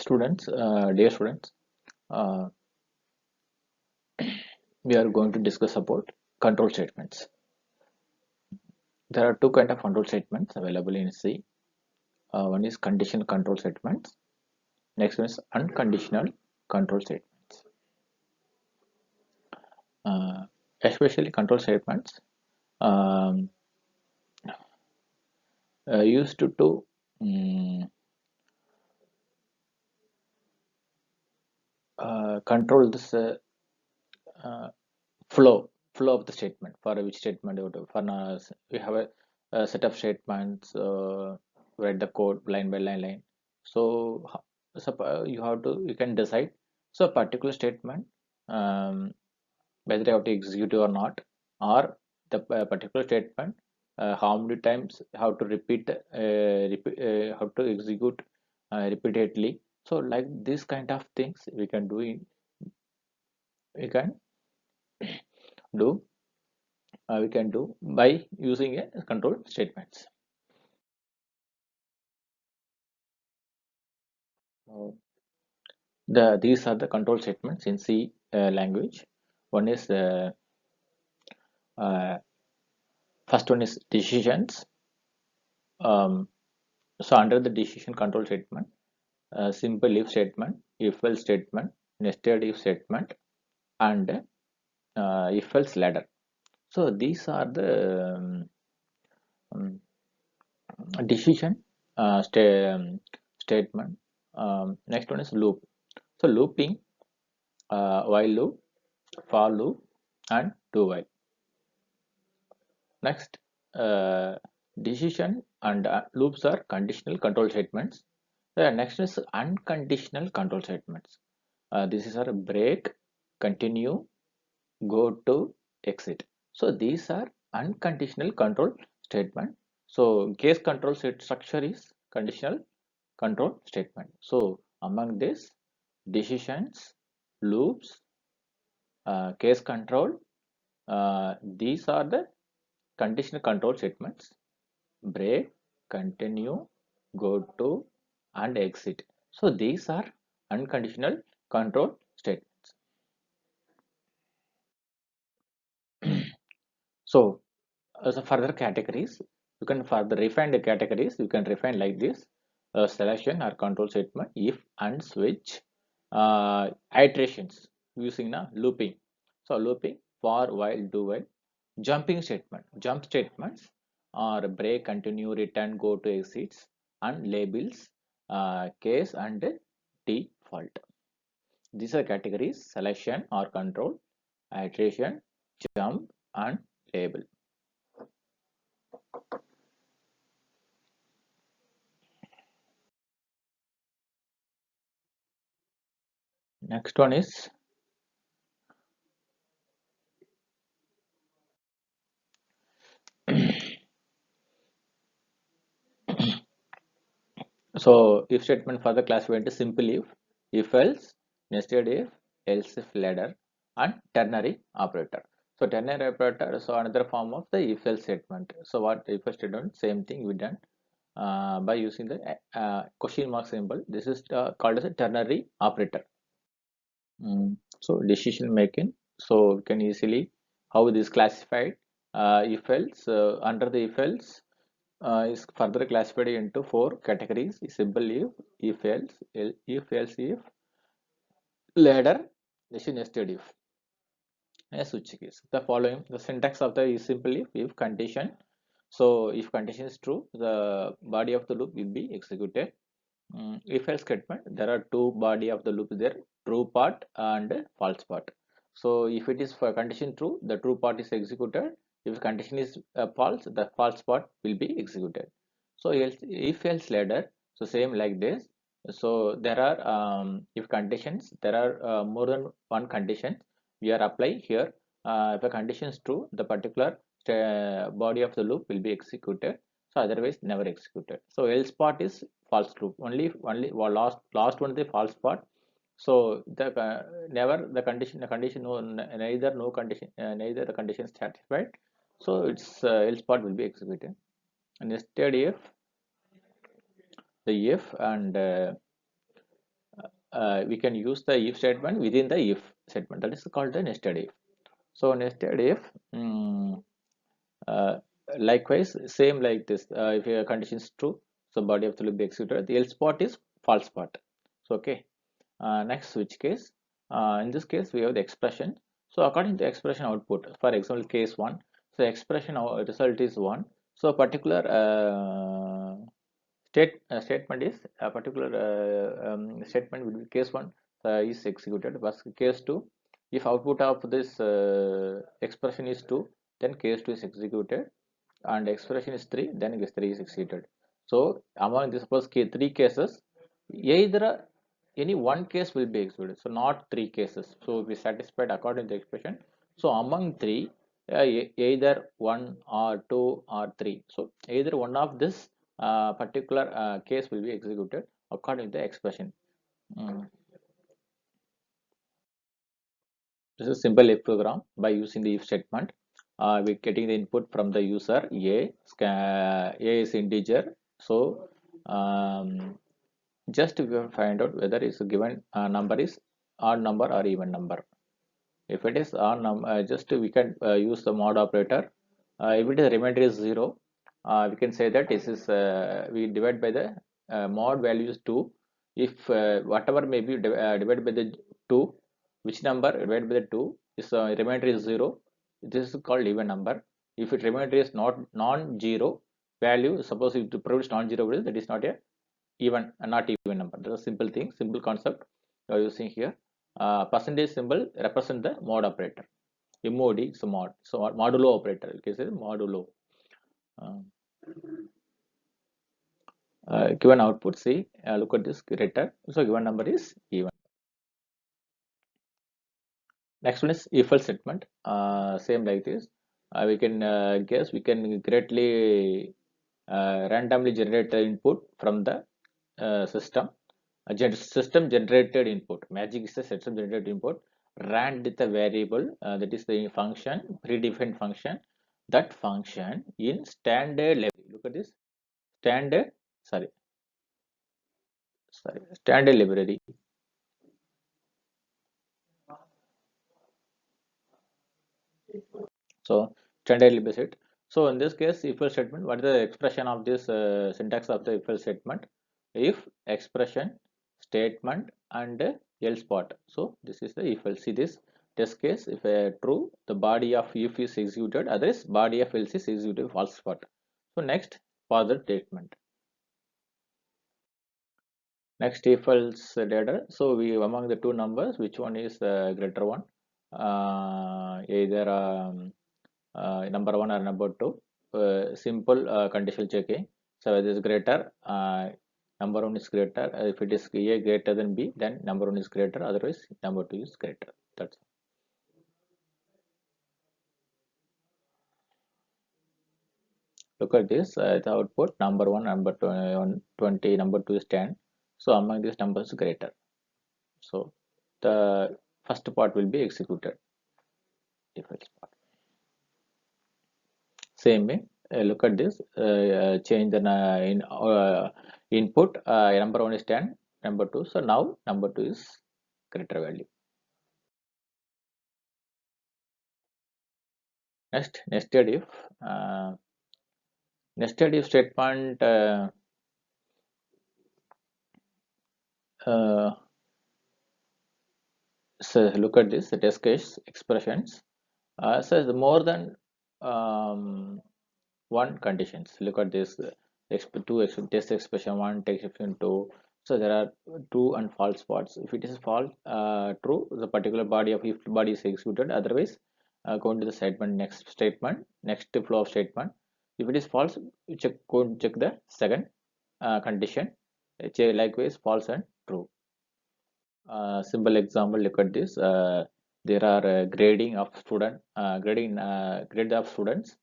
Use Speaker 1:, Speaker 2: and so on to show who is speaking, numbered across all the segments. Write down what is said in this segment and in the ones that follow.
Speaker 1: Dear students, uh, we are going to discuss about control statements. There are two kind of control statements available in C. One is conditional control statements. Next one is unconditional control statements. Especially control statements um, used to um, control this uh, flow of the statement. For which statement for we have a set of statements, write the code line by line. So you can decide so a particular statement, um, whether you have to execute or not, or the particular statement, how many times how to how to execute repeatedly. So like this kind of things we can do we can do by using a control statements. Uh, these are the control statements in C language. One is uh, first one is decisions. Um, so under the decision control statement, simple if statement, if else statement, nested if statement, and if else ladder. So these are the um, decision statement. Next one is loop. So looping, while loop, for loop, and do while. Next, decision and loops are conditional control statements. The next is unconditional control statements. This is our break, continue, go to, exit. So these are unconditional control statement. So case control set structure is conditional control statement. So among this, decisions, loops, case control, these are the conditional control statements: break, continue, go to, and exit. So these are unconditional control statements. So as a further categories, you can further refine the categories. You can refine like this: selection or control statement, if and switch, iterations using looping. So looping, for, while, do while. Jumping statement, jump statements are break, continue, return, go to, exits, and labels, case and default. These are categories: selection or control, iteration, jump, and label. Next one is so if statement further classified into simple if else, nested if, else if ladder, and ternary operator. So ternary operator, so another form of the if else statement. So what if else statement, same thing we done by using the question mark symbol. This is called as a ternary operator. So decision making. So we can easily how this classified, if else, under the if else is further classified into four categories: simple if else, if ladder, nested if, a switch case. The following the syntax of the is simple if condition. So if condition is true, the body of the loop will be executed. If else statement, there are two body of the loop there: true part and false part. So if it is for condition true, the true part is executed. If condition is false, the false part will be executed. So else, if else ladder, so same like this. So there are if conditions, there are more than one condition we are apply here. If a condition is true, the particular body of the loop will be executed. So otherwise never executed. So else part is false loop, only well, last one the false part. So the never the condition no, neither no condition neither the condition is satisfied. So its else part will be executed. And instead if the if and we can use the if statement within the if statement. That is called the nested if. So nested if, uh, likewise, same like this. If your condition is true, so body of the loop be executed. The else part is false part. So okay. Next switch case. In this case, we have the expression. So according to expression output, for example, case one. So expression result is one. So particular statement is a particular statement will be case one is executed. But case two, if output of this expression is two, then case two is executed, and expression is three, then case three is executed. So among this suppose three cases, either any one case will be executed, so not three cases. So we satisfied according to the expression. So among three, either one or two or three, so either one of this particular case will be executed according to the expression. Mm. This is simple if program. By using the if statement, we getting the input from the user. A is integer, so just we will find out whether is given number is odd number or even number. If it is odd number, just we can use the mod operator. If it is remainder is 0, we can say that this is we divide by the mod value is 2. If whatever may be divided by the 2, which number divided by the 2 is remainder is 0, this is called even number. If it remainder is not non-zero value, suppose if it produce non-zero value, that is not a even, not even number. That's a simple thing, simple concept you are using here. Percentage symbol represent the mod operator. MOD is a mod, so modulo operator. You can say modulo. Uh, Given output, see, look at this greater. So given number is even. Next one is if else statement. Same like this. We can guess, we can greatly randomly generate the input from the system. System generated input. Magic is a system generated input. Ran with a variable, that is the function, predefined function. That function in standard library. Look at this standard. Sorry, standard library. So standard library set. So in this case, if else statement, what is the expression of this syntax of the if else statement? If expression statement and else part. So this is the if else. See this test case. If true, the body of if is executed. Otherwise, body of else is executed false part. So next further statement. Next if else data. So we among the two numbers, which one is the greater one? Either number one or number two. Simple conditional checking. So whether is greater, number one is greater. If it is A greater than B, then number one is greater. Otherwise, number two is greater. That's look at this. The output number one, number 20, number two is 10. So among these numbers greater. So the first part will be executed. If else part. Same way, look at this. Change the input. Number one is 10, number two. So now number two is greater value. Next, nested if. Nested if statement. Uh, so look at this. The test case expressions. Says more than one conditions. Look at this. Test expression one, test expression two. So there are true and false parts. If it is false, true, the particular body of if body is executed. Otherwise, go to the statement, next flow of statement. If it is false, you go and check the second condition. Likewise, false and true. Simple example. Look at this. There are grading of grade of students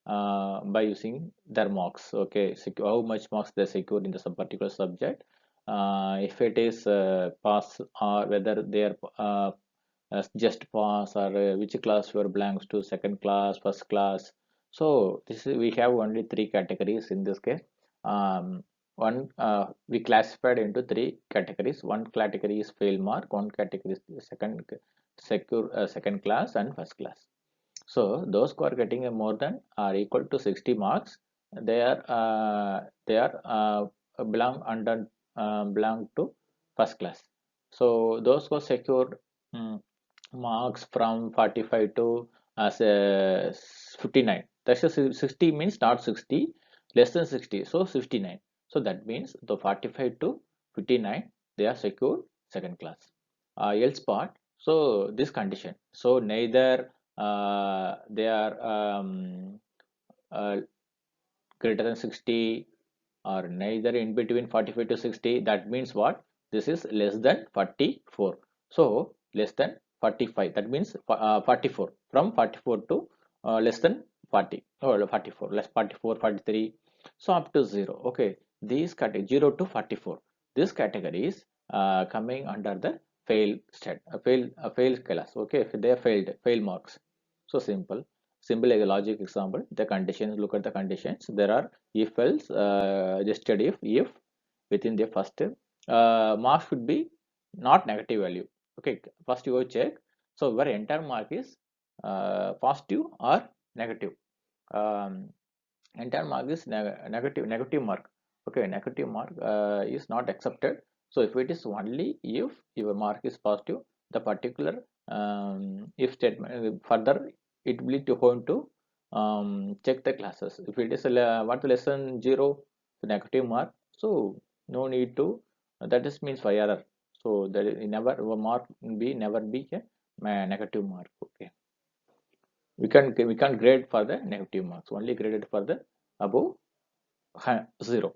Speaker 1: by using their marks. Okay, how much marks they secure in the particular subject. If it is pass or whether they are just pass or which class you are belongs to, second class, first class. So this is, we have only three categories in this case. one we classified into three categories. One category is fail mark, one category is second class and first class. So those who are getting a more than or equal to 60 marks, they are belong to first class. So those who secured mm, marks from 45 to as 59. That's a 60 means not 60, less than 60. So 59. So that means the 45 to 59 they are secured second class. Else part. So this condition. So neither they are uh, greater than 60 or neither in between 45 to 60. That means what? This is less than 44. So less than 45. That means 44. From 44 to less than 40 or 44, less 44, 43. So up to 0. Okay. These categories 0 to 44. This category is coming under the fail class. Okay. If they fail marks. So simple like a logic example. The conditions, look at the conditions. There are if else, registered if within the first mark should be not negative value. Okay, first you go check. So where entire mark is positive or negative. um, Entire mark is negative mark. Okay, negative mark is not accepted. So if it is only if your mark is positive, the particular if statement further it will to going to check the classes. If it is what less than 0, the negative mark, so no need to that is means for error. So that is never mark be never be a negative mark. Okay, we can't grade for the negative marks, only graded for the above 0.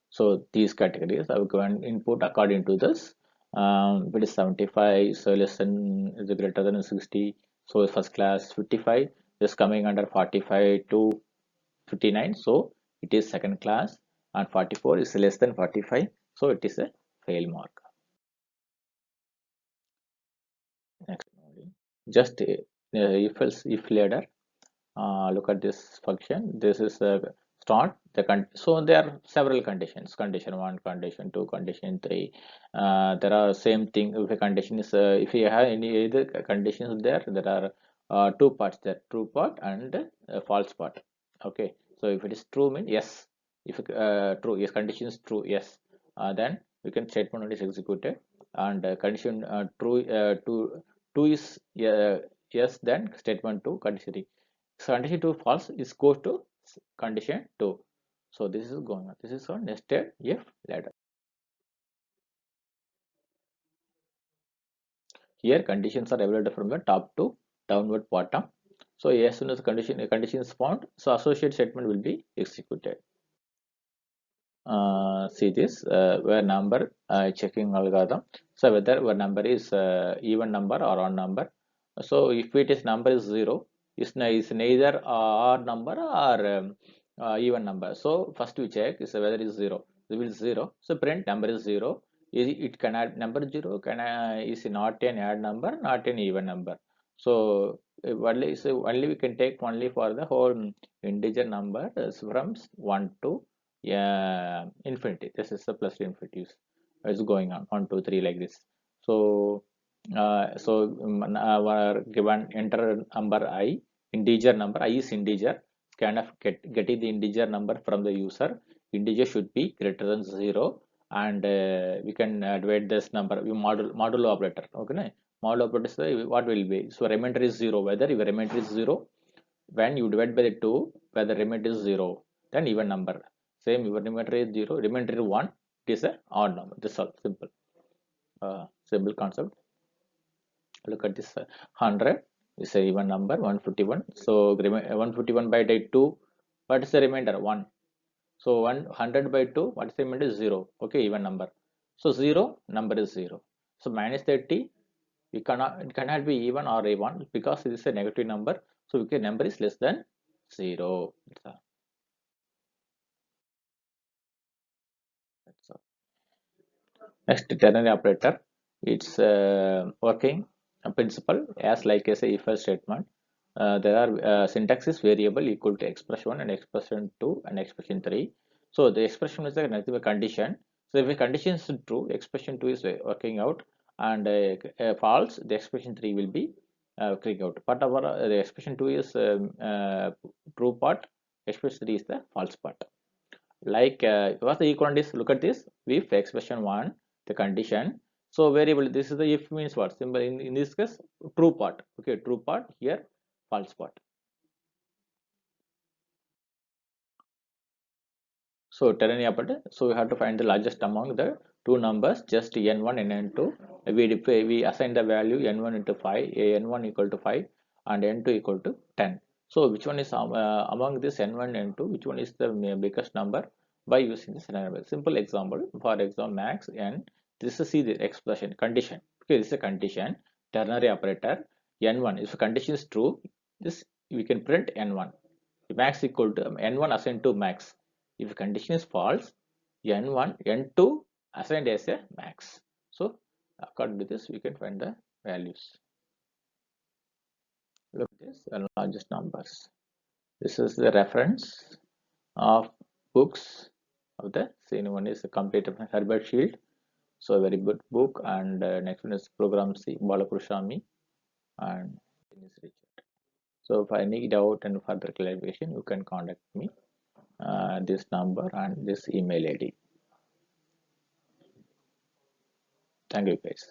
Speaker 1: So these categories I will go and input according to this. If it is 75, so less than is greater than 60. So first class 55 is coming under 45 to 59. So it is second class, and 44 is less than 45. So it is a fail mark. Next, just if else if ladder. Look at this function. This is start so there are several conditions. Condition 1, condition 2, condition 3. There are same thing. If a condition is if you have any other conditions there are two parts there, true part and false part. Okay, so if it is true mean yes, if true yes, condition is true yes, then we can statement is executed, and condition two is yes, then statement 2 condition 3. So condition 2 false is goes to condition 2. So this is going on. This is a nested if ladder. Here conditions are evaluated from the top to downward bottom. So as soon as condition is found, so associate statement will be executed. See this where number checking algorithm. So whether where number is even number or odd number. So if it is number is 0, is neither odd number or even number. So first we check is whether it is 0. If it is 0, so print number is 0. It cannot number 0 can is not an odd number, not an even number. So only we can take only for the whole integer number from 1 to infinity. This is the plus to infinity. It's going on 1 2 3 like this. So our given enter number I, integer number I is integer, kind of getting the integer number from the user. Integer should be greater than 0, and we can divide this number we modulo operator. Okay, modulo operator is what will be, so remainder is 0, whether your remainder is 0 when you divide by the 2, where the remainder is 0, then even number. Same, your remainder is 0, remainder is 1, it is a odd number. This is all simple. Simple concept. Look at this 100 is a even number 151. So 151 by 2, what is the remainder? 1. So 100 by 2, what is the remainder? 0. Okay, even number. So 0, number is 0. So minus 30, it cannot be even or a 1 because it is a negative number. So we can number is less than 0. That's all. Next, ternary operator. It's working a principle as like as a if else statement. there are syntax is variable equal to expression 1 and expression 2 and expression 3. So the expression is nothing but condition. So if the condition is true, expression 2 is working out, and false, the expression 3 will be working out. But our the expression 2 is true part, expression 3 is the false part. Like what's the equivalent is, look at this, if expression 1 the condition, so variable, this is the if means what symbol in this case true part, okay, true part, here false part. So ternary operator, so we have to find the largest among the two numbers, just n1 and n2. We assign the value n1 into 5, n1 equal to 5 and n2 equal to 10. So which one is among this n1 and n2, which one is the biggest number, by using this scenario. Simple example, for example, max n, this is see the expression condition, okay, this is a condition, ternary operator, n1, if the condition is true, this we can print n1, max equal to n1 assigned to max. If the condition is false, n1, n2 assigned as a max. So according to this, we can find the values. Look at this, the largest numbers. This is the reference of books of the same one is completed by Herbert Shield. So a very good book. And next one is Program C, Balakrishami and Richard. So if I need doubt and further clarification, you can contact me. This number and this email ID. Thank you guys.